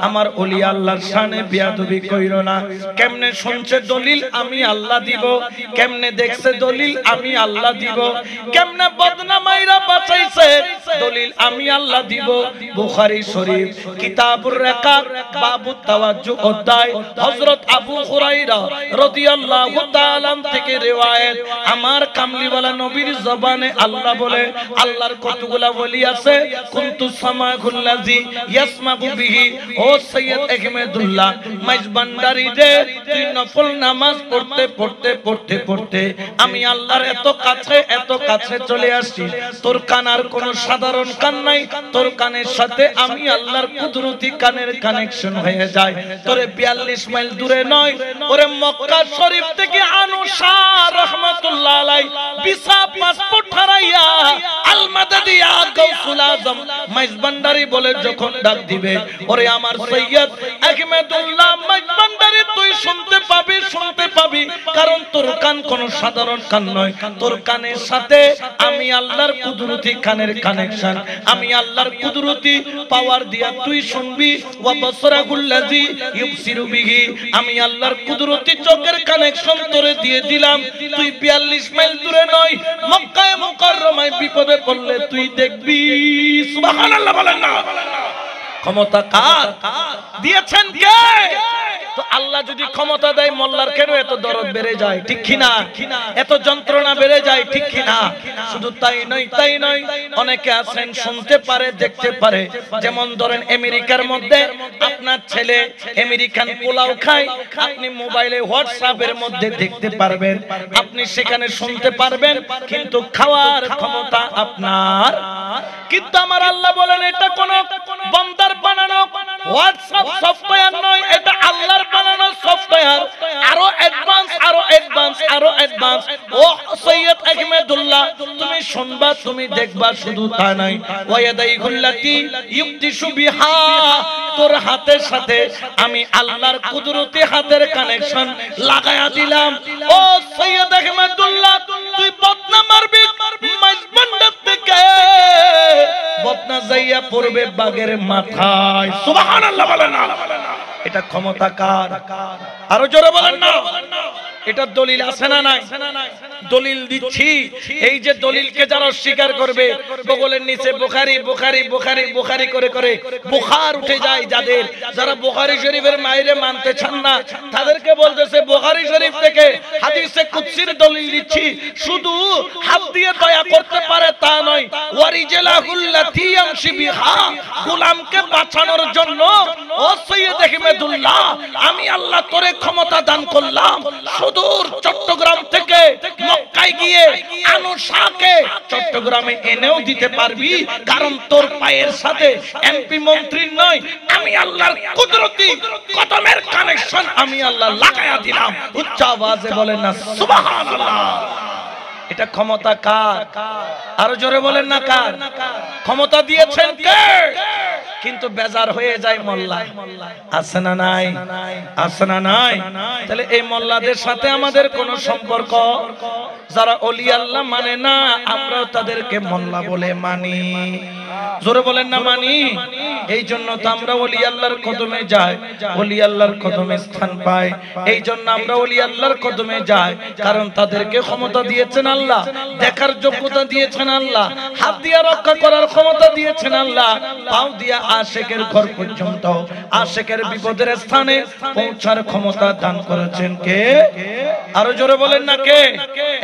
Speaker 1: আমার ওলি আল্লাহর শানে বেয়াদবি কইরো না। কেমনে শুনছে দলিল আমি আল্লাহ দিব, কেমনে দেখছে দলিল আমি আল্লাহ দিব, কেমনে বদনামাইরা বাঁচাইছে দলিল আমি আল্লাহ দিব। বুখারী শরীফ কিতাবুর রিকাব বাবু তাওয়াজ্জু অধ্যায় হযরত আবু হুরায়রা রাদিয়াল্লাহু তাআলা থেকে রিওয়ায়াত, আমার কামলিওয়ালা নবীর জবানে আল্লাহ বলে, আল্লাহর কতগুলা ওলি আছে, কুনতু সামাগুল্লাযী ইয়াসমাউ বিহি। ও সৈয়দ আহমেদুল্লাহ মাইজবান্ডারি রে, তুই নফল নামাজ পড়তে পড়তে পড়তে পড়তে আমি আল্লাহর এত কাছে চলে আসি। তোর কানার কোনো সাধারণ কান নাই, তোর কানের সাথে আমি আল্লাহর কুদরতি কানের কানেকশন হয়ে যায়। তোরে 42 মাইল দূরে নয়, ওরে মক্কা শরীফ থেকে আনুশা রাহমাতুল্লাহ আলাই ভিসা পাসপোর্ট হারাইয়া আল মাদাদিয়া গাউসুল আজম মাইজবান্ডারি বলে যখন ডাক দিবে, ওরে আমার সৈয়দ আহমেদুল্লাহ মাইজবান্ডারি, তুই শুনতে পাবি, কারণ তোর কান কোন সাধারণ কান নয়। তোর কানের সাথে আমি আল্লাহর কুদরতি কানের কানেকশন, আমি আল্লাহর কুদরতি পাওয়ার দিয়া তুই শুনবি। ওয়া বসরাগুল্লাযী ইউবসিরু বিহি, আমি আল্লাহর কুদরতি চোখের কানেকশন তোরে দিয়ে দিলাম। তুই 42 মাইল দূরে নয়, মক্কায়ে মুকাররমায় বিপদে পড়লে তুই দেখবি। সুবহানাল্লাহ বলেন না? ক্ষমতা কার দিয়েছেন কে? তো আল্লাহ যদি ক্ষমতা দেয়, মোল্লার কেন এত দরদ বেড়ে যায়, ঠিক কি না? এত যন্ত্রণা বেড়ে যায়, ঠিক কি না? শুধু তাই নয়, অনেকে আছেন শুনতে পারে, দেখতে পারে। যেমন ধরেন আমেরিকার মধ্যে আপনার ছেলে আমেরিকান পোলাও খায়, আপনি মোবাইলে হোয়াটসঅ্যাপের মধ্যে দেখতে পারবেন, আপনি সেখানে শুনতে পারবেন, কিন্তু খাওয়ার ক্ষমতা আপনার। কিন্তু আমার আল্লাহ বলেন এটা কোন বান্দার বানানো হোয়াটসঅ্যাপ সফটওয়্যার নয়, এটা আল্লাহর বানানো সফটওয়্যার। আরো অ্যাডভান্স। ও সৈয়দ আহমেদুল্লাহ, তুমি শুনবা, তুমি দেখবা, শুধু তা নয়, ওয়ায়াদাইহুল্লাতি ইউবতিশু বিহা, তোর হাতের সাথে আমি আল্লাহর কুদরতি হাতের কানেকশন লাগায়া দিলাম। ও সৈয়দ আহমেদুল্লাহ, তুই বদনা মারবি মাইজবান্ডার থেকে, বদনা যাইয়া পড়বে বাগের মাথায়। সুবহানাল্লাহ বলেন না? এটা ক্ষমতা কার? আরো জোরে বলেন না? এটা দলিল আছে না নাই? দলিল দিচ্ছি। এই যে দলিলকে যারা অস্বীকার করবে, বগলের নিচে বুখারী বুখারী বুখারী বুখারী করে করে বুখার উঠে যায়, যারা বুখারী শরীফের মাইরে মানতে চান না, তাদেরকে বলতেছে বুখারী শরীফ থেকে হাদিসে কুদসির দলিল দিচ্ছি। শুধু হাত দিয়ে দয়া করতে পারে তা নয়, ওয়ারিজালাহুল্লাতি ইয়ামশি বিহা, গোলামকে বাঁচানোর জন্য ও সৈয়দ আহমেদুল্লাহ আমি আল্লাহ তোরে ক্ষমতা দান করলাম। সুদূর চট্টগ্রাম থেকে মক্কায় গিয়ে আনুশাকে চট্টগ্রামে এনেও দিতে পারবি, কারণ তোর পায়ের সাথে এমপি মন্ত্রীর নয়, আমি আল্লাহর কুদরতি কদমের কানেকশন আমি আল্লাহ লাগায়া দিলাম। উচ্চ আওয়াজে বলেন না সুবহানাল্লাহ? এটা ক্ষমতা কার? আরো জোরে বলেন না কার? ক্ষমতা দিয়েছেন কে? কিন্তু বেজার হয়ে যায় মোল্লা। আছে না নাই? আছে না নাই? তাহলে এই মোল্লাদের সাথে আমাদের কোনো সম্পর্ক? যারা ওলি আল্লাহ মানে না, আমরাও তাদেরকে মোল্লা বলে মানি। জোরে বলেন না মানি? এই জন্য তো আমরা ওলি আল্লাহর কদমে যাই, ওলি আল্লাহর কদমে স্থান পাই। এই জন্য আমরা ওলি আল্লাহর কদমে যাই, কারণ তাদেরকে ক্ষমতা দিয়েছেন আল্লাহ, দেখার যোগ্যতা দিয়েছেন আল্লাহ, হাত দিয়ে রক্ষা করার ক্ষমতা দিয়েছেন আল্লাহ, পাও দিয়া আশিকের ঘর পর্যন্ত, আশিকের বিপদের স্থানে পৌঁছার ক্ষমতা দান করেছেন কে? আরো জোরে বলেন না কে?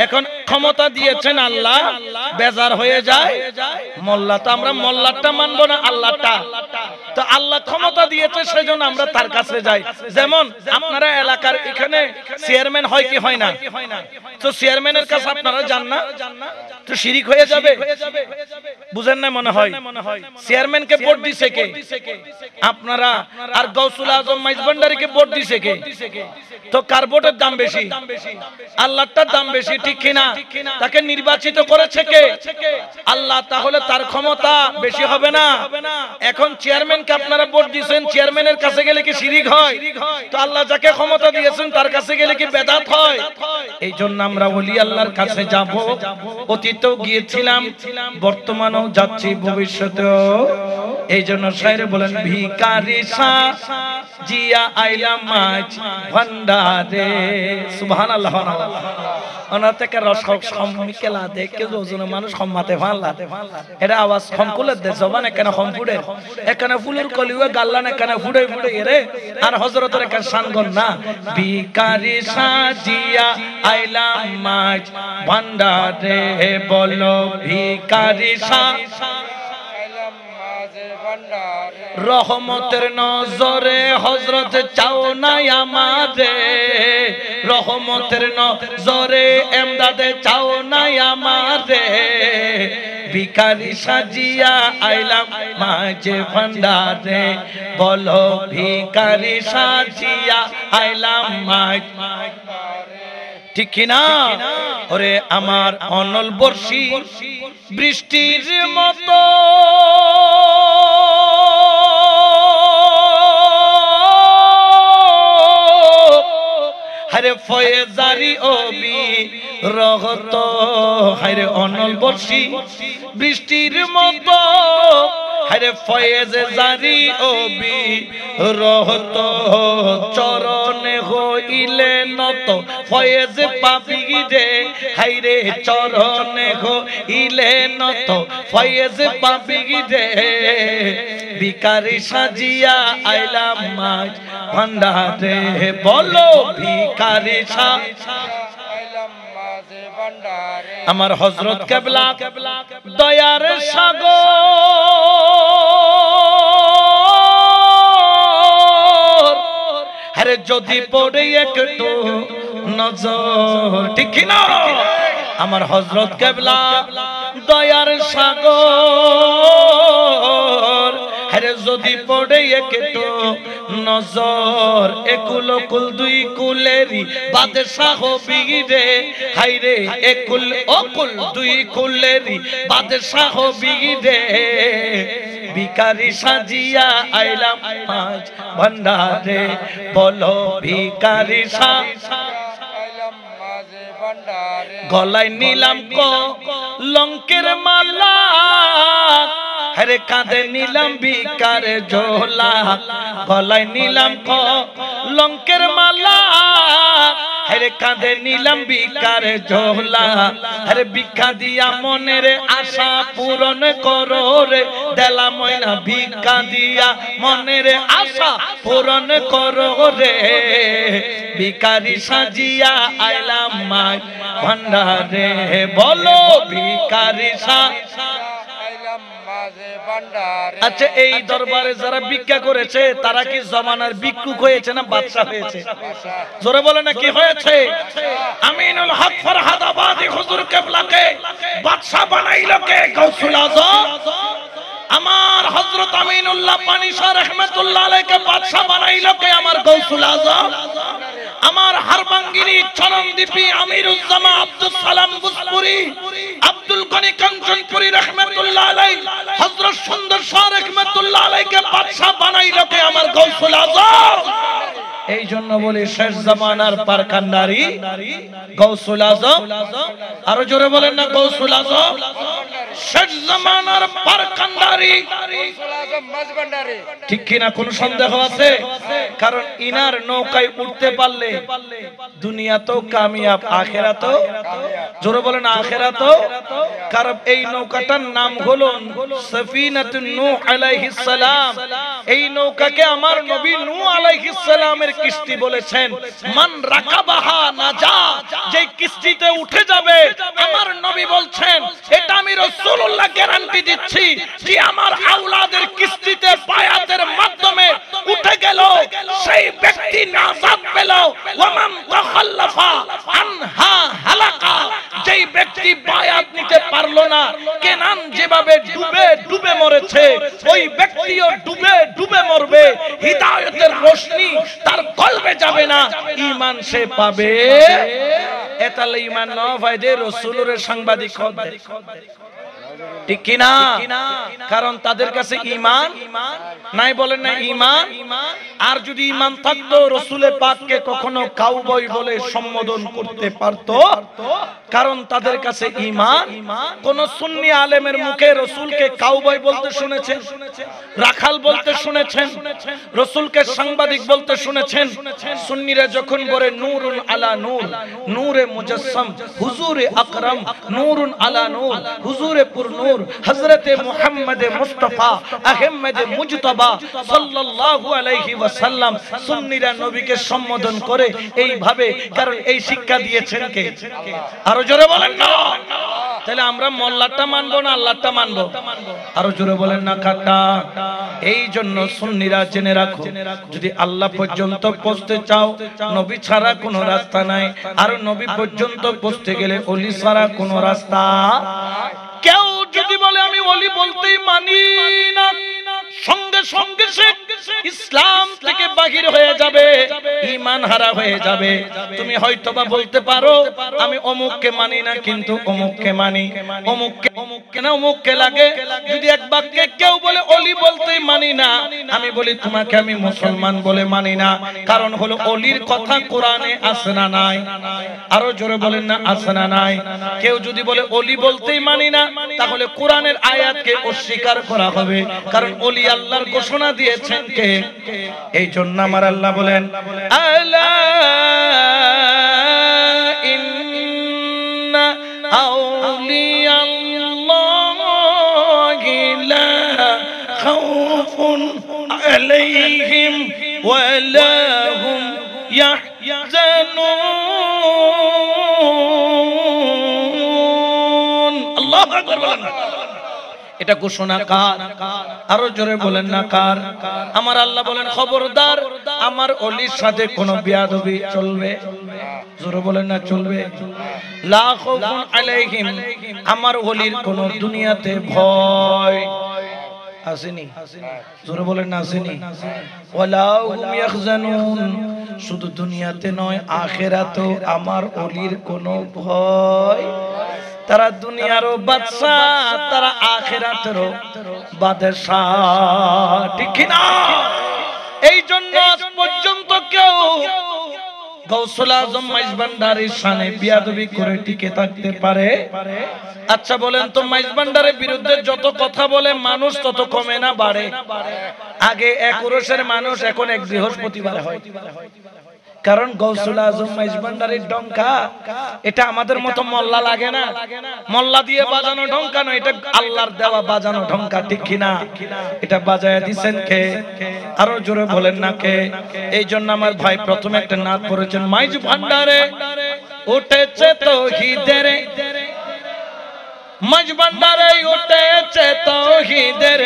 Speaker 1: এখন ক্ষমতা দিয়েছেন আল্লাহ, বেজার হয়ে যায় মোল্লা। তো আমরা মোল্লাটা মানবো না, আল্লাহটা। তো আল্লাহ ক্ষমতা দিয়েছে, সেজন্য আমরা তার কাছে যাই। যেমন আপনারা এলাকার এখানে চেয়ারম্যান হয় কি হয় না? তো চেয়ারম্যানের কাছে আপনারা যান না, তো শিরিক হয়ে যাবে। বুঝেন না মনে হয়? চেয়ারম্যানকে ভোট দিছে কে? আপনারা। আর গাউসুল আজম মাইজবান্ডারিকে ভোট দিছে কে? তো কার ভোটের দাম বেশি? আল্লাহটার দাম বেশি, ঠিক কিনা? তাকে নির্বাচিত করেছে কে? আল্লাহ। তাহলে তার ক্ষমতা বেশি হবে না? এখন চেয়ারম্যানকে আপনারা ভোট দিয়েছেন, চেয়ারম্যানের কাছে গেলে কি শিরিক হয়? তো আল্লাহ যাকে ক্ষমতা দিয়েছেন তার কাছে গেলে কি বেদাত হয়? এই জন্য আমরা ওলি আল্লাহর কাছে যাব। অতীতেও গিয়েছিলাম, বর্তমানেও যাচ্ছি, ভবিষ্যতেও। এই জন্য শায়রে বলেন, ভিখারি জিয়া আইলা মাছ ভান্ডারে। সুবহানাল্লাহ। ওনার থেকে রস মিকেলা দেখে ওজনে মানুষ সম্মাতে ফানলা এটা আওয়াজ কম কুলের দে জবান এখানে কম ফুড়ে এখানে ফুলের কলিও গাল্লান এখানে ফুড়ে ফুড়ে রে আর হযরতের এখানে শানগন না ভিখারি সাজিয়া আইলাম মাঝ ভান্ডারে বলো ভিখারি আইলাম মাঝ ভান্ডারে রহমতের নজরে হযরত চাও না আমারে রহমতের নজরে এমদাদে চাও না আমারে ভিখারি সাজিয়া আইলাম মাঝে ভান্ডারে বলো ভিখারি সাজিয়া আইলাম মাঝ ঠিক কি না ওরে আমার অনল বর্ষী বৃষ্টির মতো হারে ফয়েজারি ওবি রহত হারে অনল বর্ষী বৃষ্টির মতো হারে ফয়েজ জারি ওবি রহত চরণে হইলে নত ফয়েজ পাবি রে হাইরে চরণে হইলে নত ফয়েজ পাবি রে ভিখারি সাজিয়া আইলাম মাঝ ভান্ডারে বলো ভিখারি আইলাম মাঝ ভান্ডারে আমার হযরত কেবলা দয়ার সাগর আরে যদি পড়ে একটু নজর ঠিক না আমার হযরত কেবলা দয়ার সাগর আরে যদি পড়ে একটু নজর একুল কুল দুই কুলেরি বাদশাহ বিগিরে হাইরে একুল অকুল দুই কুলেরি বাদশাহ বিগিরে ভিখারি সাজিয়া আইলাম মাঝ ভান্ডারে বলো ভিখারি আইলাম মাঝ ভান্ডারে গলায় নিলাম লঙ্কের মালা হরে কাঁধে নিলাম ভিখার ঝোলা গলায় নিলাম লঙ্কের মালা হরে কাঁধে নিলাম ভিখার ঝোলা হরে ভিক্ষা দিয়া মনের আশা পূরণ করো রে দেলা ময়না ভিক্ষা দিয়া মনের আশা পূরণ করো রে ভিখারি সাজিয়া আইলাম মাঝ ভান্ডারে বলো ভিখারি আচ্ছা এই দরবারে যারা ভিক্ষা করেছে তারা কি জমানার ভিক্ষুক হয়েছে না বাদশা হয়েছে জোরে বলে না কি হয়েছে আমিনুল হক ফরহাদাবাদী হুজুর কেবলাকে বাদশা বানাইলো কে গৌসুল আজম আমার হযরত আমিনুল্লাহ পানিশা রাহমাতুল্লাহ আলাইহি বাদশা বানাইলো কে আমার গৌসুল আজম আমার হারবাঙ্গিনী চরণদীপী আমিরুজ্জামা আব্দুল সালাম বুসপুরি আব্দুল গনি কাঞ্চনপুরি রাহমাতুল্লাহ আলাইহি হযরত সুন্দর শাহ রাহমাতুল্লাহ আলাইহি বাদশা বানাইলো কে আমার গৌসুল আজম এই জন্য বলি শেষ জামানার পারকান্ডারি গৌসুল আজম আরো জোরে বলেন না গৌসুল আজম শেষ জামানার পারকান্ডারি গৌসুল আজম মাঝভান্ডারি ঠিক কি না কোন সন্দেহ আছে কারণ ইনার নৌকায় উঠতে পারলে দুনিয়া তো কামিয়াব আখিরাতও জোরে বলেন আখিরাতও কারণ এই নৌকাটার নাম হলো সফিনাতুন নূহ আলাইহিস সালাম এই নৌকাকে আমার নবী নূহ আলাইহিস সালামের কিস্তি বলেছেন মান রাকাবাহা নাজা যে কিস্তিতে উঠে যাবে আমার নবী বলছেন এটা আমি রাসূলুল্লাহ গ্যারান্টি দিচ্ছি যে আমার আওলাদের কিস্তিতে বায়াতের মাধ্যমে উঠে গেল সেই ব্যক্তি নাজাত পেল ওয়ামান তাখাল্লাফা আনহা হালাকা যেই ব্যক্তি বায়াত নিতে পারলো না কেনান যেভাবে ডুবে ডুবে মরেছে ওই ব্যক্তিও ডুবে ডুবে মরবে হিদায়াতের রোশনি তার কলবে যাবে না ঈমান সে পাবে এতালে ঈমান না পাইলে রাসূলের সাংবাদিক হবে ঠিক কি না? কারণ তাদের কাছে ঈমান নাই, বলেন না ঈমান। আর যদি ঈমান থাকতো রাসূলের পাককে কখনো কাউবয় বলে সম্বোধন করতে পারতো? কারণ তাদের কাছে ঈমান। কোন সুন্নি আলেমের মুখে রাসূলকে কাউবয় বলতে শুনেছেন? রাখাল বলতে শুনেছেন? রাসূলকে সাংবাদিক বলতে শুনেছেন? সুন্নিরা যখন বলে নূরুন আলা নূর, নূরে মুজাসসাম, হুজুরে আকরাম, নূরুন আলা নূর, হুজুরে পুর নূর, হযরতে মুহাম্মদে মুস্তাফা আহমদে মুজতবা সাল্লাল্লাহু আলাইহি ওয়াসাল্লাম, সুন্নিরা নবীকে সম্বোধন করে এইভাবে। কারণ এই শিক্ষা দিয়েছেন কে? আরো জোরে বলেন না। তাহলে আমরা মোল্লাটা মানবো না আল্লাহটা মানবো? আরো জোরে বলেন না কাটা। এই জন্য সুন্নিরা জেনে রাখো, যদি আল্লাহ পর্যন্ত পৌঁছতে চাও নবী ছাড়া কোনো রাস্তা নাই। আর নবী পর্যন্ত পৌঁছতে গেলে ওলি ছাড়া কোনো রাস্তা। কেউ যদি বলে আমি ওলি বলতেই মানি না, সঙ্গে সঙ্গে সে ইসলাম থেকে বাহির হয়ে যাবে, ঈমান হারা হয়ে যাবে। তুমি হয়তোবা বলতে পারো আমি অমুককে মানি না কিন্তু অমুককে মানি, অমুককে না অমুককে লাগে। যদি এক বাক্যে কেউ বলে ওলি বলতেই মানি না, আমি বলি তোমাকে আমি মুসলমান বলে মানি না। কারণ হলো ওলির কথা কোরআনে আছে না নাই? আরো জোরে বলেন না আছে না নাই? কেউ যদি বলে ওলি বলতেই মানি না, তাহলে কোরআনের আয়াতকে অস্বীকার করা হবে। কারণ ওলি আল্লাহর ঘোষণা দিয়েছেন কে? এই জন্য আমার আল্লাহ বলেন আলা ইন্না আউলিয়াল্লাহি লা খাউফুন আলাইহিম ওয়া লা হুম ইয়াহজানুন। আল্লাহু আকবার বলেন। এটা ঘোষণা কার? আরো জোরে বলেন না কার? আমার আল্লাহ বলেন খবরদার আমার ওলির সাথে কোনো বেয়াদবি চলবে। জোরে বলেন না চলবে। লা খাউফুন আলাইহিম, আমার ওলির কোনো দুনিয়াতে ভয় আসেনি। জোরে বলেন না আসেনি। ওয়ালা হুম ইয়াহজানুন, শুধু দুনিয়াতে নয় আখিরাতেও আমার ওলির কোনো ভয়। তারা দুনিয়ারও বাদশাহ, তারা আখিরাতেরও বাদশাহ। ঠিক কি না? এই জন্য আজ পর্যন্ত কেউ গৌসুল আজম মাইজ ভান্ডারীর শানে বিয়াদবি করে টিকে থাকতে পারে? আচ্ছা বলেন তো, মাইজ ভান্ডারের বিরুদ্ধে যত কথা বলে মানুষ তত কমে না বাড়ে? আগে এক ওরসের মানুষ এখন এক বৃহস্পতিবার হয়। কারণ গৌসুল আজম মাইজ ভান্ডারীর ডঙ্কা এটা আমাদের মতো মল্লা লাগে না। মল্লা দিয়ে বাজানো ঢঙ্কা নয়, এটা আল্লাহর দেওয়া বাজানো ঢঙ্কা। ঠিক কিনা? এটা বাজায় দিছেন কে? আরো জোরে বলেন না কে? এই জন্য আমার ভাই প্রথমে একটা নাত পড়েছেন, মাইজ ভান্ডারে উঠেছে তাওহীদের, মাইজ ভান্ডারে উঠেছে তাওহীদের,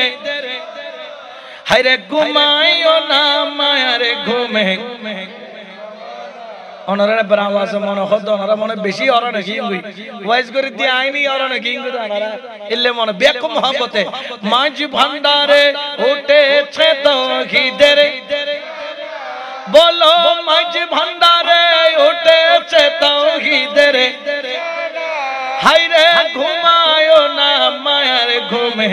Speaker 1: হায়রে ঘুমাইও না মায়ার ঘুমে। ওনারা আওয়াজে মনে হতো ওনারা মনে বেশি ওরা নাকি ওয়াইজ করে দিয়ে আইনি ওরা নাকি ওনারা এলে মনে বেক মহব্বতে। মাঝ ভান্ডারে উঠেছে তাওহীদের, বলো মাঝ ভান্ডারে উঠেছে তাওহীদের, হায়রে ঘুমায়ো না মায়ার ঘুমে,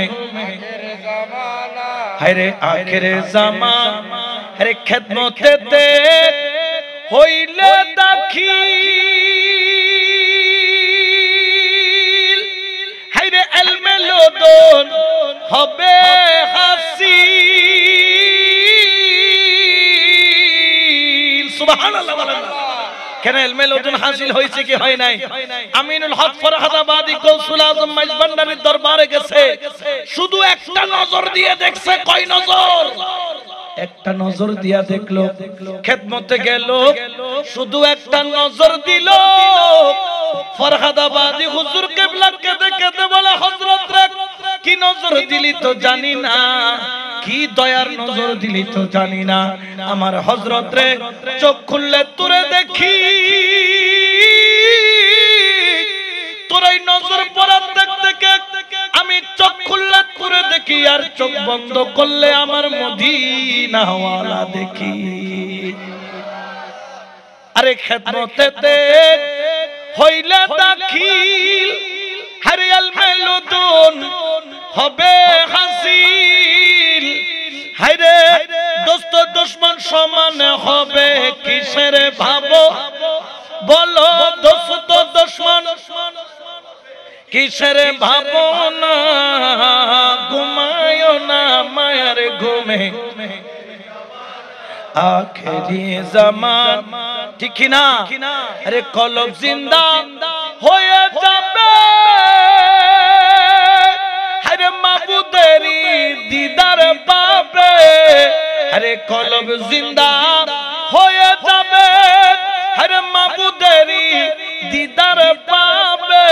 Speaker 1: হায়রে আখেরে জামানা, হায়রে খেদমতেতে হইলে দাখিল, হায়রে ইলমে লদুন হবে হাসিল। সুবহানাল্লাহ বলেন। কেন ইলমে লদুন হাসিল হয়েছে কি হয় নাই? আমিনুল হক ফরহাদাবাদী গৌসুল আজম মাইজ ভান্ডারীর দরবারে গেছে, শুধু একটা নজর দিয়ে দেখছে। কয় নজর? একটা নজর দিয়া দেখলো। খেদমতে গেল, শুধু একটা নজর দিল। ফরহাদাবাদী হুজুর কিবলা কেঁদে কেঁদে বলে, হযরত রে কি নজর দিলি তো জানি না, কি দয়ার নজর দিলি তো জানি না। আমার হযরত রে চোখ খুললে তোরে দেখি, তোর এই নজর পড়ার দেখতে আমি চোখ খুললে তোরে দেখি, আর চোখ বন্ধ করলে আমার মদিনাওয়ালা দেখি। আরে খেদমতেতে হইলে দাখিল, হারে ইলমে লুতুন হবে হাসিল। হায়রে দোস্ত দুশমন সমান হবে কিসের ভাবো, বলো দোস্ত দুশমন কিসের ভাবো না, ঘুমায়ো না মায়ার ঘুমে আখেরি জামান। ঠিক না? আরে কলব জিন্দা হয়ে যাবে, আরে মাবুদেরি দিদার পাবে। আরে কলব জিন্দা হয়ে যাবে, আরে মাবুদেরি দিদার পাবে।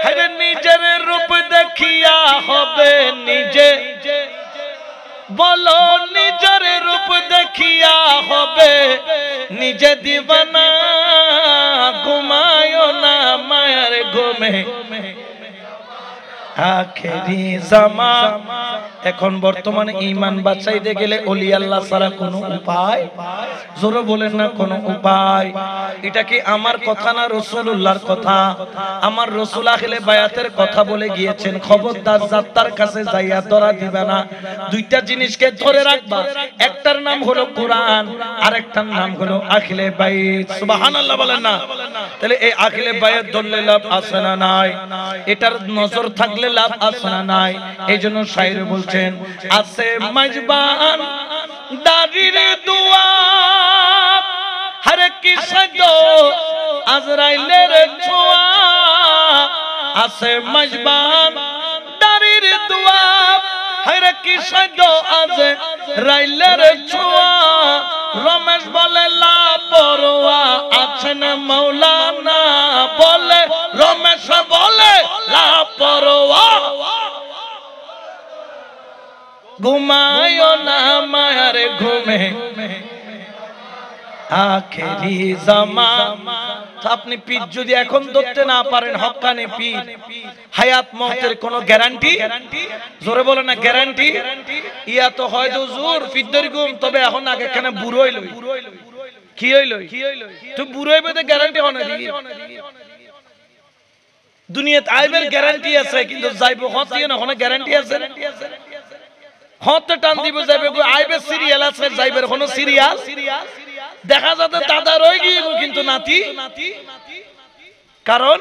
Speaker 1: আরে নিজের রূপ দেখিয়া হবে নিজে, বলো নিজের রূপ দেখিয়া হবে নিজে দিবানা, ঘুমায়ো না মায়ার ঘুমে আখেরি জামান। এখন বর্তমানে ঈমান বাঁচাইতে গেলে ওলি আল্লাহ ছাড়া কোনো উপায়, জোরে বলেন না কোনো উপায়। এটা কি আমার কথা না রাসূলুল্লাহর কথা? আমার রাসূল আখিলে বায়াতের কথা বলে গিয়েছেন, খবরদার যাত্রার কাছে যাইয়া ধরা দিবা না। দুইটা জিনিসকে ধরে রাখবা, একটার নাম হলো কোরআন, আরেকটার নাম হলো আখিলে বায়াত। সুবহানাল্লাহ বলেন না? তাহলে এই আখিলে বায়াত ধরলে লাভ আছে না নাই? এটার নজর থাকলে লাভ আছে না নাই? এইজন্য শায়ের বলছেন, আছে মজবান দারির দুয়া, হরে কি সাজো আজরাইলের ছোঁয়া। আছে মজবান দারির দুয়া, হরে কি সাজো আজরাইলের ছোঁয়া। রমেশ বলে লা পরোয়া আছেন মাওলানা, বলে রমেশ বলে লা পরোয়া, ঘুমায়ো না মায়ার ঘুমে আখেরি জামান। আপনি পীর যদি এখন ধরতে না পারেন, হক্কানি পীর, হায়াত মওতের কোনো গ্যারান্টি, জোরে বলে না গ্যারান্টি। ইয়া তো হয় হুজুর ফিদ্দর ঘুম, তবে এখন আগে এখানে বুড়ো হইল। কি হইল? তুই বুড়ো হইবে তো গ্যারান্টি হয় না দিকে। দুনিয়াতে আইবের গ্যারান্টি আছে, কিন্তু যাইবো হতিয়ে না কোনো গ্যারান্টি আছে? হতে টান দিব যাইবে, আইবে সিরিয়াল আছে, যাইবের কোনো সিরিয়াল দেখা যাতে দাদা রয়ে গিয়ে কিন্তু নাতি। কারণ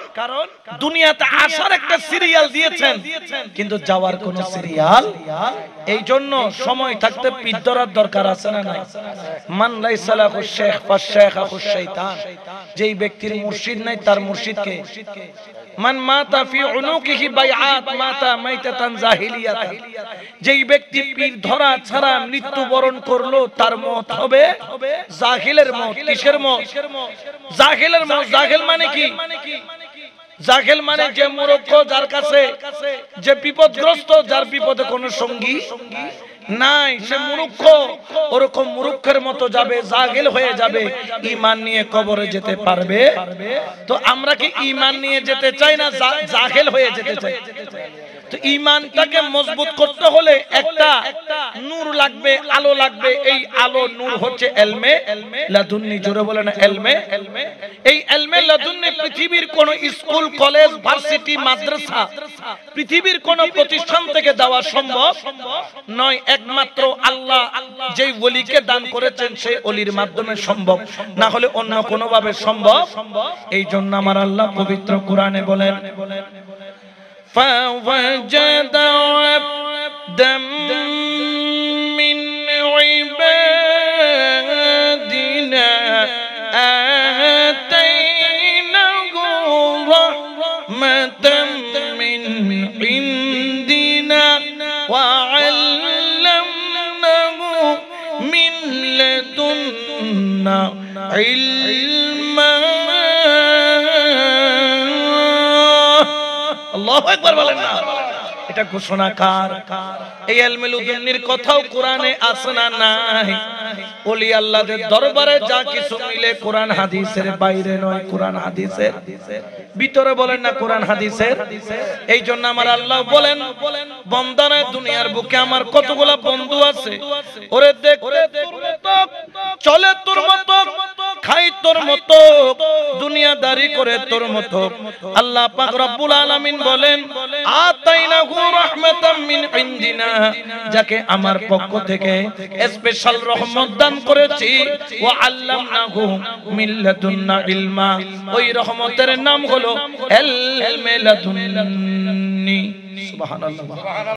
Speaker 1: দুনিয়াতে আসার একটা সিরিয়াল দিয়েছেন, কিন্তু যাওয়ার কোন সিরিয়াল। এই জন্য সময় থাকতে পীর ধরার দরকার আছে না নাই? মান লাইসা লাহু শাইখ ফাশাইখু শাইতান, যেই ব্যক্তির মুর্শিদ নাই তার মুর্শিদকে। মান মাতা ফি উনুকিহি বাইআত মাতা মাইতাতান জাহিলিয়াতান, যেই ব্যক্তি পীর ধরা ছাড়া মৃত্যুবরণ করলো তার মওত হবে জাহিলের মওত। কিসের মওত? জাহিলের মওত। জাহিল মানে কি? জাহিল মানে যে মূর্খ, যার কাছে যে বিপদগ্রস্ত, যার বিপদে কোনো সঙ্গী নাই, সে মূর্খ। ওরকম মূর্খের মতো যাবে, জাহিল হয়ে যাবে, ঈমান নিয়ে কবরে যেতে পারবে? তো আমরা কি ঈমান নিয়ে যেতে চাই না জাহিল হয়ে যেতে চাই? তো ঈমানটাকে মজবুত করতে হলে একটা নূর লাগবে, আলো লাগবে। এই আলো নূর হচ্ছে ইলমে লাদুন্নি। জোরে বলে না ইলমে। এই ইলমে লাদুন্নি পৃথিবীর কোন স্কুল, কলেজ, ভার্সিটি, মাদ্রাসা, পৃথিবীর কোন প্রতিষ্ঠান থেকে দেওয়া সম্ভব নয়। একমাত্র আল্লাহ যেই ওলিকে দান করেছেন সেই ওলির মাধ্যমে সম্ভব, না হলে অন্য কোনো ভাবে সম্ভব। এই জন্য আমার আল্লাহ পবিত্র কোরআনে বলেন, فوجد عبدا من عبادنا آتيناه رحمة من عندنا وعلمناه من لدنا علما। আল্লাহু আকবার বলেন না? এটা ঘোষণা কার? এই ইলমে লাদুন্নির কথাও কোরআনে আছে না নাই? ওলি আল্লাহদের দরবারে যা কিছু মিলে কোরআন হাদিসের বাইরে নয়, কোরআন হাদিসের ভিতরে। বলেন না কোরআন হাদিসের। এই জন্য আমার আল্লাহ বলেন, বন্দারে দুনিয়ার বুকে আমার কতগুলা বন্ধু আছে, ওরে দেখতে তোর মতো, চলে তোর মতো, খাই তোর মতো, দুনিয়াদারি করে তোর মতো। আল্লাহ পাক রব্বুল আলামিন বলেন আতাইনাহু রাহমাতাম মিন ইনদিনা, যাকে আমার পক্ষ থেকে স্পেশাল রহমত দান করেছি। ওয়া আল্লামনাহু মিন লাদুন্না ইলমা, ওই রহমতের নাম হলো ইলমে লাদুন্নি। সুবহানাল্লাহ।